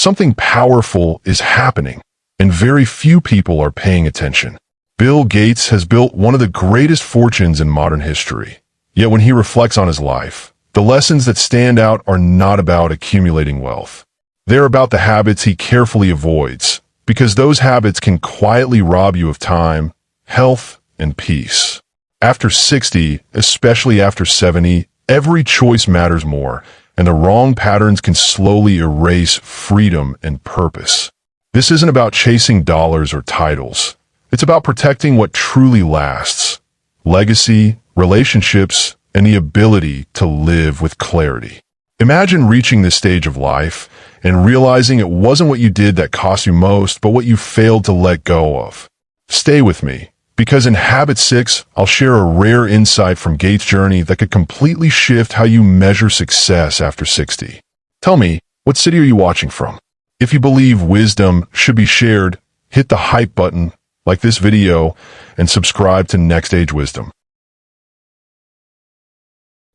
Something powerful is happening, and very few people are paying attention. Bill Gates has built one of the greatest fortunes in modern history. Yet when he reflects on his life, the lessons that stand out are not about accumulating wealth. They're about the habits he carefully avoids, because those habits can quietly rob you of time, health, and peace. After 60, especially after 70, every choice matters more, and the wrong patterns can slowly erase freedom and purpose. This isn't about chasing dollars or titles. It's about protecting what truly lasts: legacy, relationships, and the ability to live with clarity. Imagine reaching this stage of life and realizing it wasn't what you did that cost you most, but what you failed to let go of. Stay with me, because in Habit 6, I'll share a rare insight from Gates' journey that could completely shift how you measure success after 60. Tell me, what city are you watching from? If you believe wisdom should be shared, hit the hype button, like this video, and subscribe to Next Age Wisdom.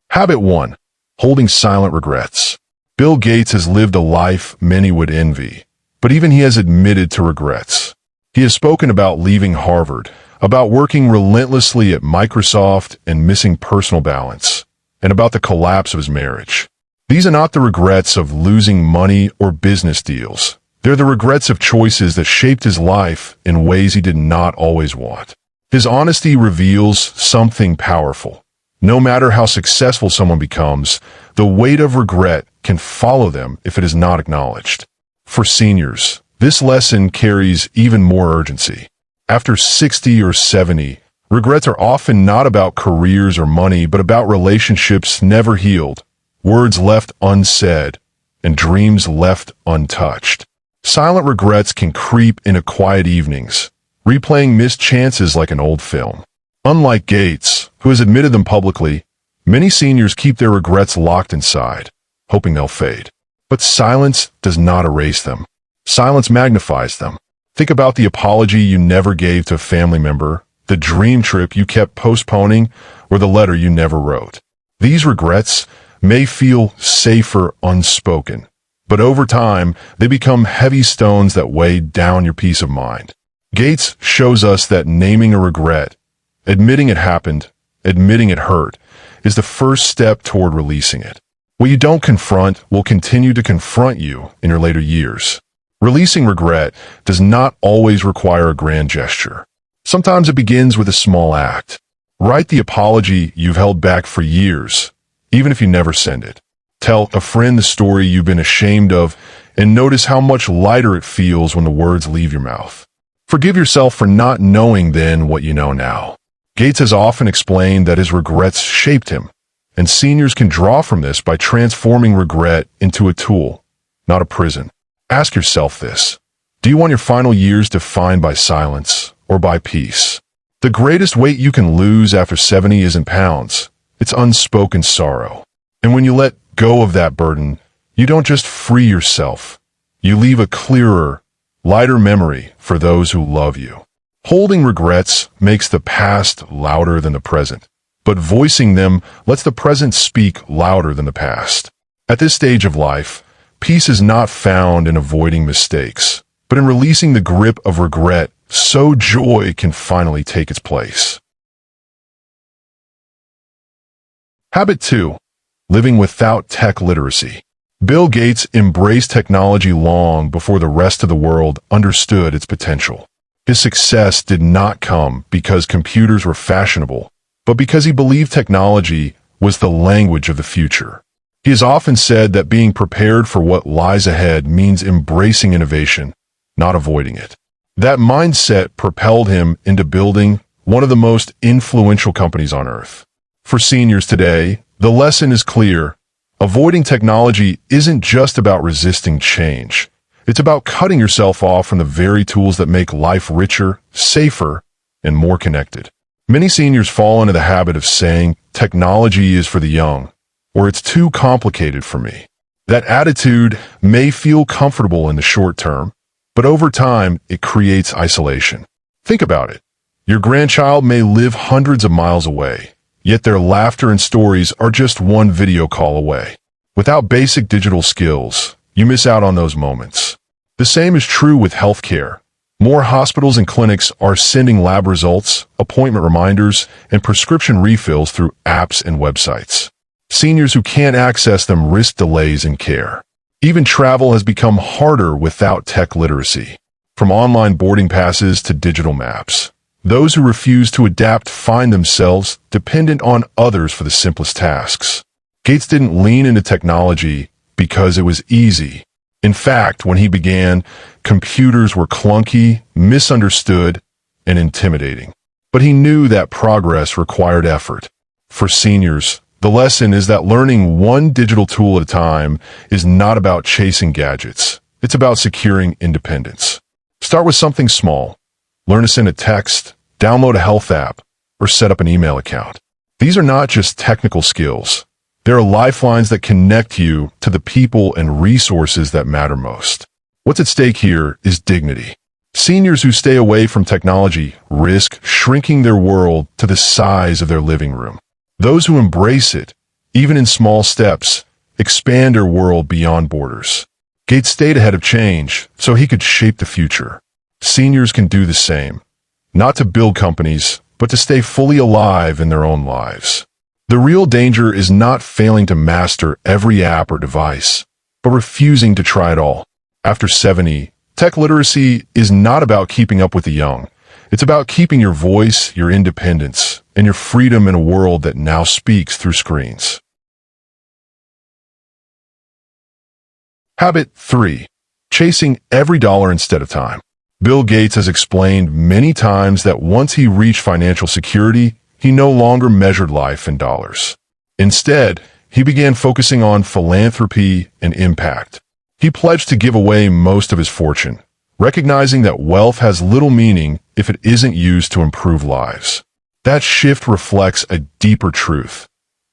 Habit 1. Holding silent regrets. Bill Gates has lived a life many would envy, but even he has admitted to regrets. He has spoken about leaving Harvard, about working relentlessly at Microsoft and missing personal balance, and about the collapse of his marriage. These are not the regrets of losing money or business deals. They're the regrets of choices that shaped his life in ways he did not always want. His honesty reveals something powerful. No matter how successful someone becomes, the weight of regret can follow them if it is not acknowledged. For seniors, this lesson carries even more urgency. After 60 or 70, regrets are often not about careers or money, but about relationships never healed, words left unsaid, and dreams left untouched. Silent regrets can creep into quiet evenings, replaying missed chances like an old film. Unlike Gates, who has admitted them publicly, many seniors keep their regrets locked inside, hoping they'll fade. But silence does not erase them. Silence magnifies them. Think about the apology you never gave to a family member, the dream trip you kept postponing, or the letter you never wrote. These regrets may feel safer unspoken, but over time, they become heavy stones that weigh down your peace of mind. Gates shows us that naming a regret, admitting it happened, admitting it hurt, is the first step toward releasing it. What you don't confront will continue to confront you in your later years. Releasing regret does not always require a grand gesture. Sometimes it begins with a small act. Write the apology you've held back for years, even if you never send it. Tell a friend the story you've been ashamed of, and notice how much lighter it feels when the words leave your mouth. Forgive yourself for not knowing then what you know now. Gates has often explained that his regrets shaped him, and seniors can draw from this by transforming regret into a tool, not a prison. Ask yourself this: do you want your final years defined by silence or by peace? The greatest weight you can lose after 70 isn't pounds, it's unspoken sorrow. And when you let go of that burden, you don't just free yourself, you leave a clearer, lighter memory for those who love you. Holding regrets makes the past louder than the present, but voicing them lets the present speak louder than the past. At this stage of life, peace is not found in avoiding mistakes, but in releasing the grip of regret so joy can finally take its place. Habit 2. Living without tech literacy. Bill Gates embraced technology long before the rest of the world understood its potential. His success did not come because computers were fashionable, but because he believed technology was the language of the future. He has often said that being prepared for what lies ahead means embracing innovation, not avoiding it. That mindset propelled him into building one of the most influential companies on Earth. For seniors today, the lesson is clear. Avoiding technology isn't just about resisting change. It's about cutting yourself off from the very tools that make life richer, safer, and more connected. Many seniors fall into the habit of saying, technology is for the young, or it's too complicated for me. That attitude may feel comfortable in the short term, but over time, it creates isolation. Think about it. Your grandchild may live hundreds of miles away, yet their laughter and stories are just one video call away. Without basic digital skills, you miss out on those moments. The same is true with healthcare. More hospitals and clinics are sending lab results, appointment reminders, and prescription refills through apps and websites. Seniors who can't access them risk delays in care. Even travel has become harder without tech literacy. From online boarding passes to digital maps, those who refuse to adapt find themselves dependent on others for the simplest tasks. Gates didn't lean into technology because it was easy. In fact, when he began, computers were clunky, misunderstood, and intimidating. But he knew that progress required effort. For seniors, the lesson is that learning one digital tool at a time is not about chasing gadgets. It's about securing independence. Start with something small. Learn to send a text, download a health app, or set up an email account. These are not just technical skills. There are lifelines that connect you to the people and resources that matter most. What's at stake here is dignity. Seniors who stay away from technology risk shrinking their world to the size of their living room. Those who embrace it, even in small steps, expand their world beyond borders. Gates stayed ahead of change so he could shape the future. Seniors can do the same, not to build companies, but to stay fully alive in their own lives. The real danger is not failing to master every app or device, but refusing to try it all. After 70, tech literacy is not about keeping up with the young. It's about keeping your voice, your independence, and your freedom in a world that now speaks through screens. Habit 3. Chasing every dollar instead of time. Bill Gates has explained many times that once he reached financial security, he no longer measured life in dollars. Instead, he began focusing on philanthropy and impact. He pledged to give away most of his fortune, recognizing that wealth has little meaning if it isn't used to improve lives. That shift reflects a deeper truth.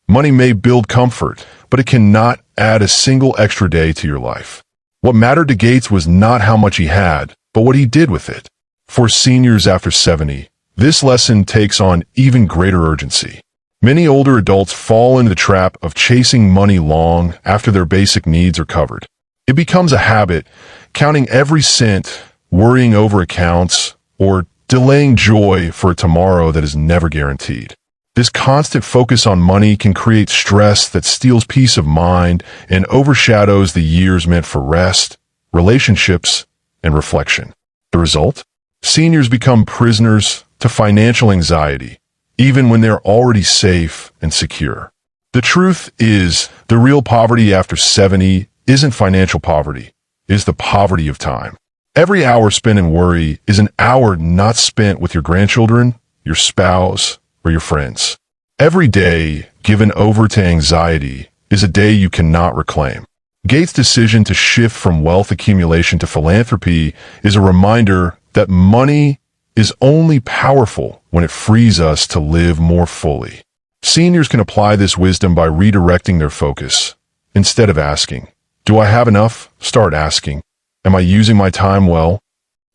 Money may build comfort, but it cannot add a single extra day to your life. What mattered to Gates was not how much he had, but what he did with it. For seniors after 70, this lesson takes on even greater urgency. Many older adults fall into the trap of chasing money long after their basic needs are covered. It becomes a habit, counting every cent, worrying over accounts, or delaying joy for a tomorrow that is never guaranteed. This constant focus on money can create stress that steals peace of mind and overshadows the years meant for rest, relationships, and reflection. The result? Seniors become prisoners to financial anxiety, even when they're already safe and secure. The truth is, the real poverty after 70 isn't financial poverty, it is the poverty of time. Every hour spent in worry is an hour not spent with your grandchildren, your spouse, or your friends. Every day given over to anxiety is a day you cannot reclaim. Gates' decision to shift from wealth accumulation to philanthropy is a reminder that money is only powerful when it frees us to live more fully. Seniors can apply this wisdom by redirecting their focus. Instead of asking, "Do I have enough?" start asking, "Am I using my time well?"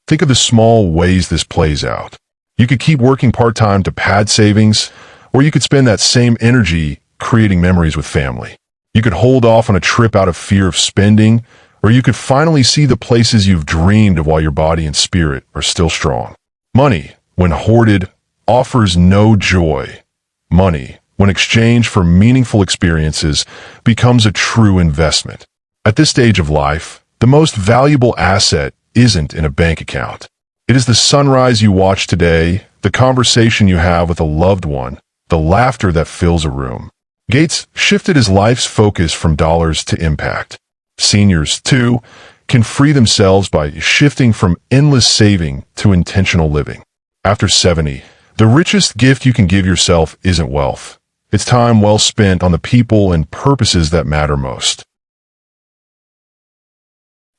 Think of the small ways this plays out. You could keep working part-time to pad savings, or you could spend that same energy creating memories with family. You could hold off on a trip out of fear of spending, or you could finally see the places you've dreamed of while your body and spirit are still strong. Money, when hoarded, offers no joy. Money, when exchanged for meaningful experiences, becomes a true investment. At this stage of life, the most valuable asset isn't in a bank account. It is the sunrise you watch today, the conversation you have with a loved one, the laughter that fills a room. Gates shifted his life's focus from dollars to impact. Seniors, too, can free themselves by shifting from endless saving to intentional living. After 70, the richest gift you can give yourself isn't wealth. It's time well spent on the people and purposes that matter most.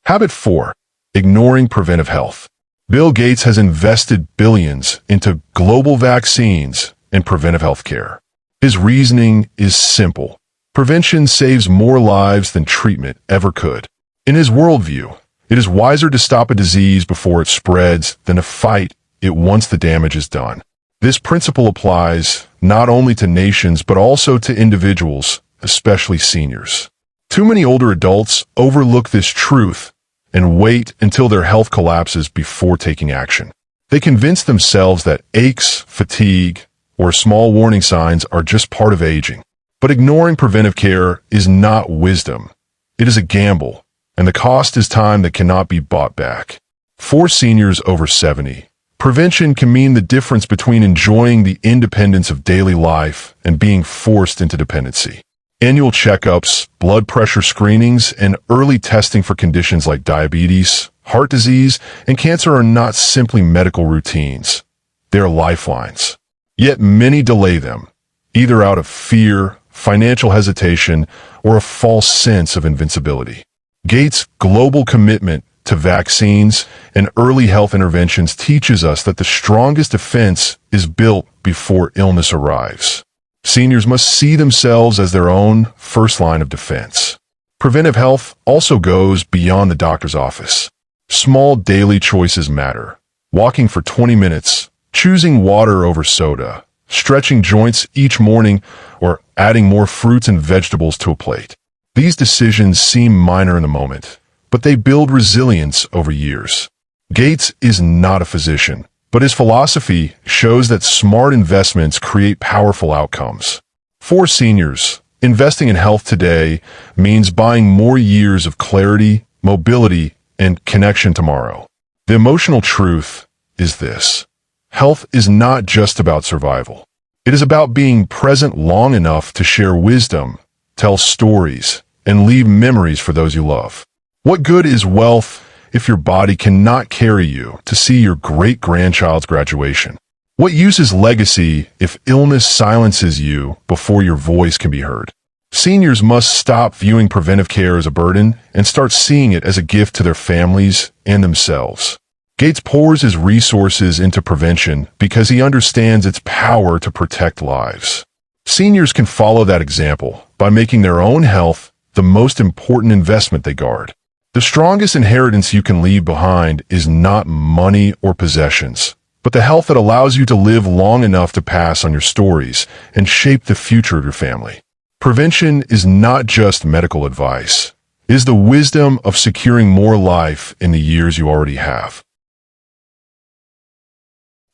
Habit 4. Ignoring preventive health. Bill Gates has invested billions into global vaccines and preventive health care. His reasoning is simple. Prevention saves more lives than treatment ever could. In his worldview, it is wiser to stop a disease before it spreads than to fight it once the damage is done. This principle applies not only to nations but also to individuals, especially seniors. Too many older adults overlook this truth and wait until their health collapses before taking action. They convince themselves that aches, fatigue, or small warning signs are just part of aging. But ignoring preventive care is not wisdom. It is a gamble, and the cost is time that cannot be bought back. For seniors over 70, prevention can mean the difference between enjoying the independence of daily life and being forced into dependency. Annual checkups, blood pressure screenings, and early testing for conditions like diabetes, heart disease, and cancer are not simply medical routines. They are lifelines. Yet many delay them, either out of fear, financial hesitation, or a false sense of invincibility. Gates' global commitment to vaccines and early health interventions teaches us that the strongest defense is built before illness arrives. Seniors must see themselves as their own first line of defense. Preventive health also goes beyond the doctor's office. Small daily choices matter. Walking for 20 minutes, choosing water over soda, stretching joints each morning, or adding more fruits and vegetables to a plate. These decisions seem minor in the moment, but they build resilience over years. Gates is not a physician, but his philosophy shows that smart investments create powerful outcomes. For seniors, investing in health today means buying more years of clarity, mobility, and connection tomorrow. The emotional truth is this: health is not just about survival. It is about being present long enough to share wisdom, tell stories, and leave memories for those you love. What good is wealth if your body cannot carry you to see your great-grandchild's graduation? What use is legacy if illness silences you before your voice can be heard? Seniors must stop viewing preventive care as a burden and start seeing it as a gift to their families and themselves. Gates pours his resources into prevention because he understands its power to protect lives. Seniors can follow that example by making their own health the most important investment they guard. The strongest inheritance you can leave behind is not money or possessions, but the health that allows you to live long enough to pass on your stories and shape the future of your family. Prevention is not just medical advice. It is the wisdom of securing more life in the years you already have.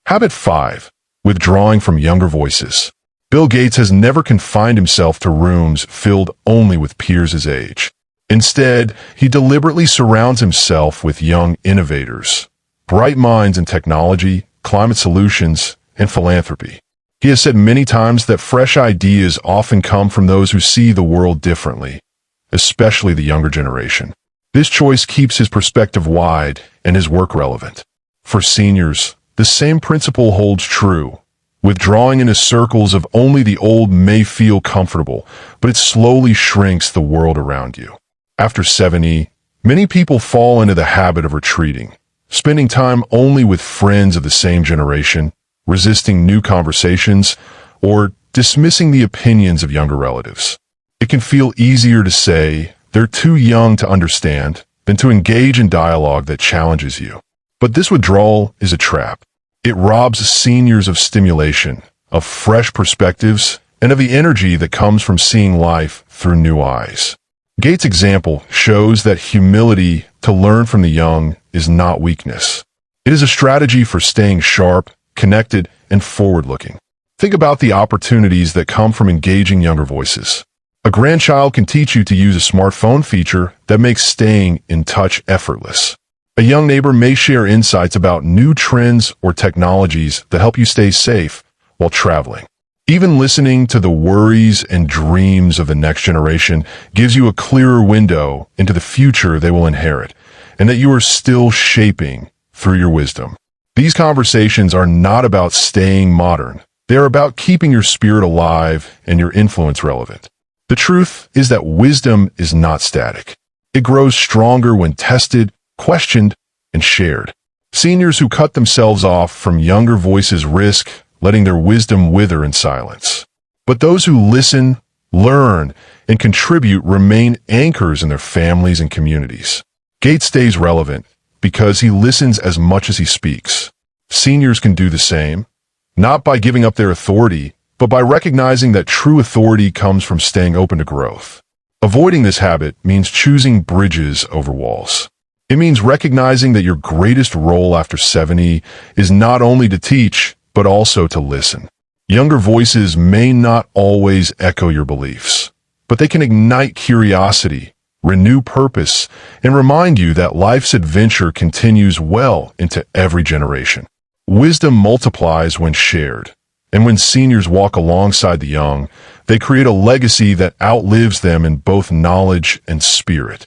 Habit 5. Withdrawing from younger voices. Bill Gates has never confined himself to rooms filled only with peers his age. Instead, he deliberately surrounds himself with young innovators, bright minds in technology, climate solutions, and philanthropy. He has said many times that fresh ideas often come from those who see the world differently, especially the younger generation. This choice keeps his perspective wide and his work relevant. For seniors, the same principle holds true. Withdrawing into circles of only the old may feel comfortable, but it slowly shrinks the world around you. After 70, many people fall into the habit of retreating, spending time only with friends of the same generation, resisting new conversations, or dismissing the opinions of younger relatives. It can feel easier to say they're too young to understand than to engage in dialogue that challenges you. But this withdrawal is a trap. It robs seniors of stimulation, of fresh perspectives, and of the energy that comes from seeing life through new eyes. Gates' example shows that humility to learn from the young is not weakness. It is a strategy for staying sharp, connected, and forward-looking. Think about the opportunities that come from engaging younger voices. A grandchild can teach you to use a smartphone feature that makes staying in touch effortless. A young neighbor may share insights about new trends or technologies that help you stay safe while traveling. Even listening to the worries and dreams of the next generation gives you a clearer window into the future they will inherit, and that you are still shaping through your wisdom. These conversations are not about staying modern. They are about keeping your spirit alive and your influence relevant. The truth is that wisdom is not static. It grows stronger when tested, questioned, and shared. Seniors who cut themselves off from younger voices risk letting their wisdom wither in silence. But those who listen, learn, and contribute remain anchors in their families and communities. Gates stays relevant because he listens as much as he speaks. Seniors can do the same, not by giving up their authority, but by recognizing that true authority comes from staying open to growth. Avoiding this habit means choosing bridges over walls. It means recognizing that your greatest role after 70 is not only to teach, but also to listen. Younger voices may not always echo your beliefs, but they can ignite curiosity, renew purpose, and remind you that life's adventure continues well into every generation. Wisdom multiplies when shared, and when seniors walk alongside the young, they create a legacy that outlives them in both knowledge and spirit.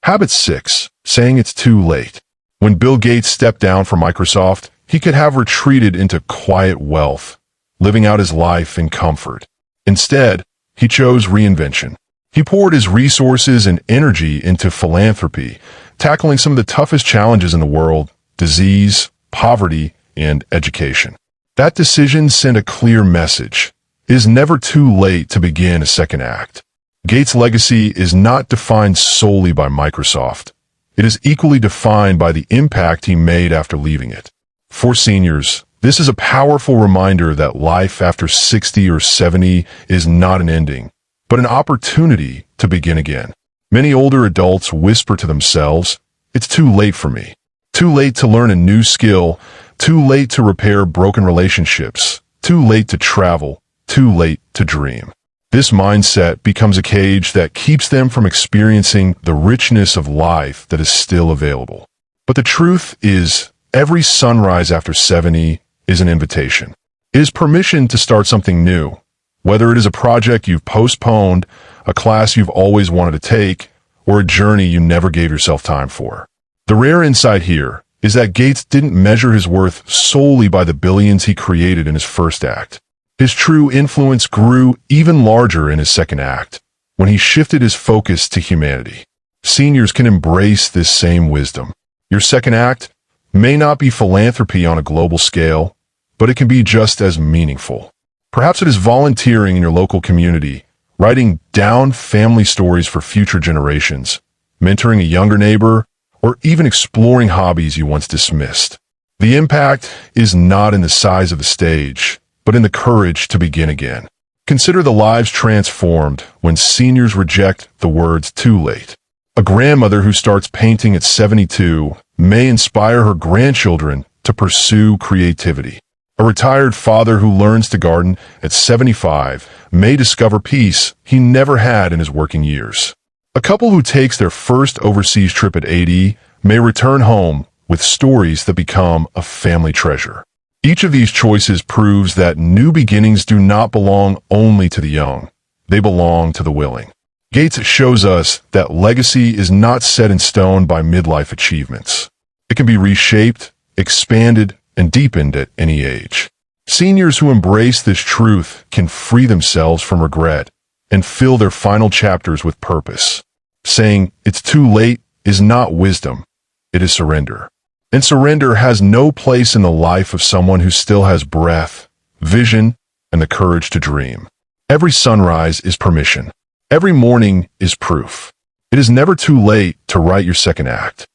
Habit 6. Saying it's too late. When Bill Gates stepped down from Microsoft, he could have retreated into quiet wealth, living out his life in comfort. Instead, he chose reinvention. He poured his resources and energy into philanthropy, tackling some of the toughest challenges in the world: disease, poverty, and education. That decision sent a clear message. It is never too late to begin a second act. Gates' legacy is not defined solely by Microsoft. It is equally defined by the impact he made after leaving it. For seniors, this is a powerful reminder that life after 60 or 70 is not an ending, but an opportunity to begin again. Many older adults whisper to themselves, "It's too late for me. Too late to learn a new skill, too late to repair broken relationships, too late to travel, too late to dream." This mindset becomes a cage that keeps them from experiencing the richness of life that is still available. But the truth is, every sunrise after 70 is an invitation. It is permission to start something new, whether it is a project you've postponed, a class you've always wanted to take, or a journey you never gave yourself time for. The rare insight here is that Gates didn't measure his worth solely by the billions he created in his first act. His true influence grew even larger in his second act, when he shifted his focus to humanity. Seniors can embrace this same wisdom. Your second act may not be philanthropy on a global scale, but it can be just as meaningful. Perhaps it is volunteering in your local community, writing down family stories for future generations, mentoring a younger neighbor, or even exploring hobbies you once dismissed. The impact is not in the size of the stage, but in the courage to begin again. Consider the lives transformed when seniors reject the words "too late." A grandmother who starts painting at 72 may inspire her grandchildren to pursue creativity. A retired father who learns to garden at 75 may discover peace he never had in his working years. A couple who takes their first overseas trip at 80 may return home with stories that become a family treasure. Each of these choices proves that new beginnings do not belong only to the young. They belong to the willing. Gates shows us that legacy is not set in stone by midlife achievements. It can be reshaped, expanded, and deepened at any age. Seniors who embrace this truth can free themselves from regret and fill their final chapters with purpose. Saying "it's too late" is not wisdom, it is surrender. And surrender has no place in the life of someone who still has breath, vision, and the courage to dream. Every sunrise is permission. Every morning is proof. It is never too late to write your second act.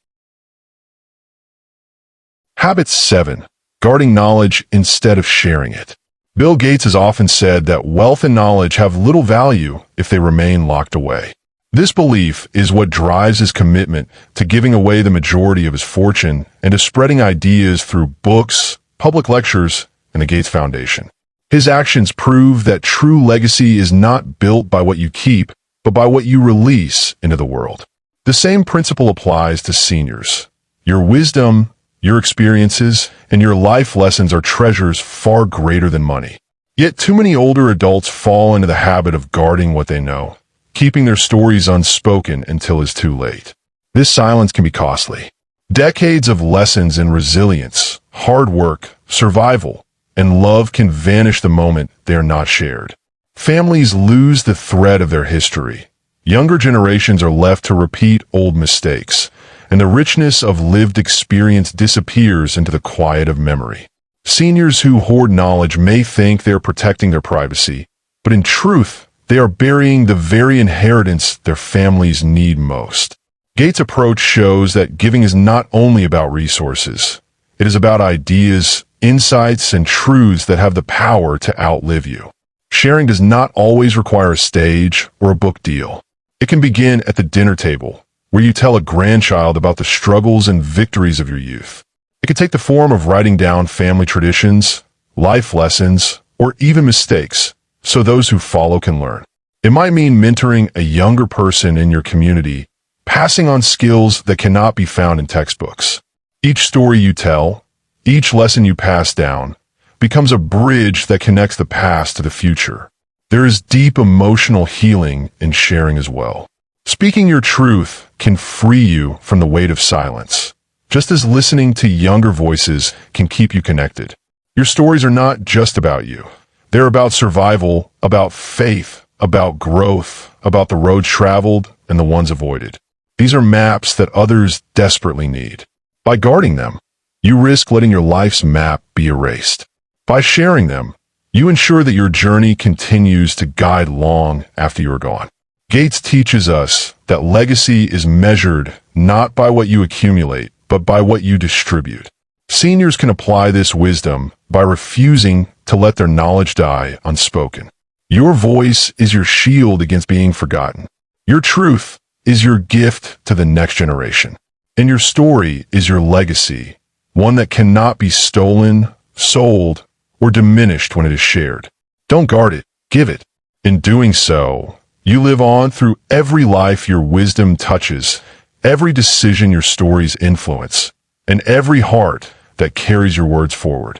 Habit 7. Guarding knowledge instead of sharing it. Bill Gates has often said that wealth and knowledge have little value if they remain locked away. This belief is what drives his commitment to giving away the majority of his fortune and to spreading ideas through books, public lectures, and the Gates Foundation. His actions prove that true legacy is not built by what you keep, but by what you release into the world. The same principle applies to seniors. Your wisdom, your experiences, and your life lessons are treasures far greater than money. Yet too many older adults fall into the habit of guarding what they know, keeping their stories unspoken until it's too late. This silence can be costly. Decades of lessons in resilience, hard work, survival, and love can vanish the moment they are not shared. Families lose the thread of their history. Younger generations are left to repeat old mistakes, and the richness of lived experience disappears into the quiet of memory. Seniors who hoard knowledge may think they are protecting their privacy, but in truth, they are burying the very inheritance their families need most. Gates' approach shows that giving is not only about resources. It is about ideas, insights, and truths that have the power to outlive you. Sharing does not always require a stage or a book deal. It can begin at the dinner table, where you tell a grandchild about the struggles and victories of your youth. It could take the form of writing down family traditions, life lessons, or even mistakes, so those who follow can learn. It might mean mentoring a younger person in your community, passing on skills that cannot be found in textbooks. Each story you tell, each lesson you pass down, becomes a bridge that connects the past to the future. There is deep emotional healing in sharing as well. Speaking your truth can free you from the weight of silence, just as listening to younger voices can keep you connected. Your stories are not just about you. They're about survival, about faith, about growth, about the roads traveled and the ones avoided. These are maps that others desperately need. By guarding them, you risk letting your life's map be erased. By sharing them, you ensure that your journey continues to guide long after you are gone. Gates teaches us that legacy is measured not by what you accumulate, but by what you distribute. Seniors can apply this wisdom by refusing to let their knowledge die unspoken. Your voice is your shield against being forgotten. Your truth is your gift to the next generation. And your story is your legacy, one that cannot be stolen, sold, or diminished when it is shared. Don't guard it, give it. In doing so, you live on through every life your wisdom touches, every decision your stories influence, and every heart that carries your words forward.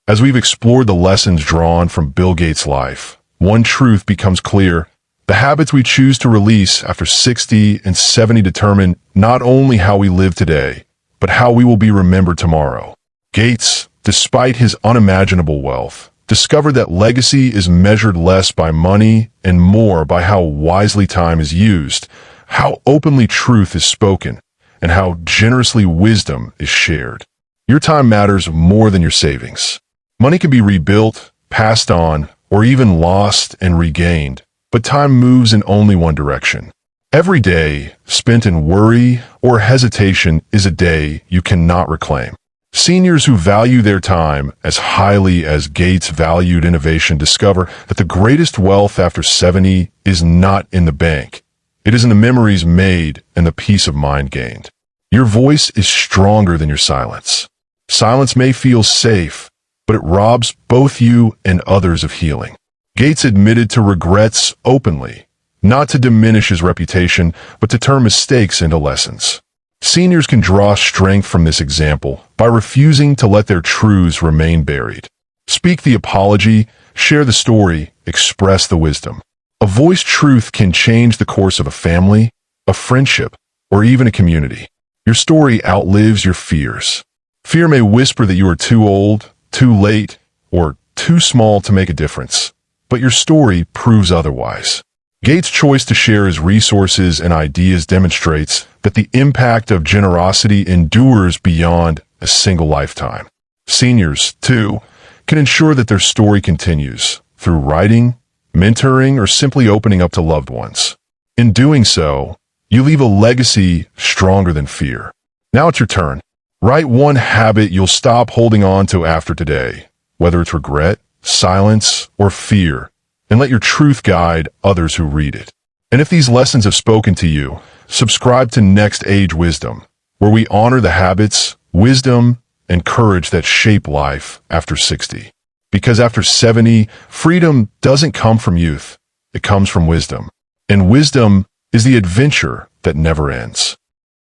As we've explored the lessons drawn from Bill Gates' life, one truth becomes clear. The habits we choose to release after 60 and 70 determine not only how we live today, but how we will be remembered tomorrow. Gates, despite his unimaginable wealth, discovered that legacy is measured less by money and more by how wisely time is used, how openly truth is spoken, and how generously wisdom is shared. Your time matters more than your savings. Money can be rebuilt, passed on, or even lost and regained, but time moves in only one direction. Every day spent in worry or hesitation is a day you cannot reclaim. Seniors who value their time as highly as Gates valued innovation discover that the greatest wealth after 70 is not in the bank. It is in the memories made and the peace of mind gained. Your voice is stronger than your silence. Silence may feel safe, but it robs both you and others of healing. Gates admitted to regrets openly, not to diminish his reputation, but to turn mistakes into lessons. Seniors can draw strength from this example by refusing to let their truths remain buried. Speak the apology, share the story, express the wisdom. A voiced truth can change the course of a family, a friendship, or even a community. Your story outlives your fears. Fear may whisper that you are too old, too late, or too small to make a difference, but your story proves otherwise. Gates' choice to share his resources and ideas demonstrates that the impact of generosity endures beyond a single lifetime. Seniors, too, can ensure that their story continues through writing, mentoring, or simply opening up to loved ones. In doing so, you leave a legacy stronger than fear. Now it's your turn. Write one habit you'll stop holding on to after today, whether it's regret, silence, or fear, and let your truth guide others who read it. And if these lessons have spoken to you, subscribe to Next Age Wisdom, where we honor the habits, wisdom, and courage that shape life after 60. Because after 70, freedom doesn't come from youth, it comes from wisdom. And wisdom is the adventure that never ends.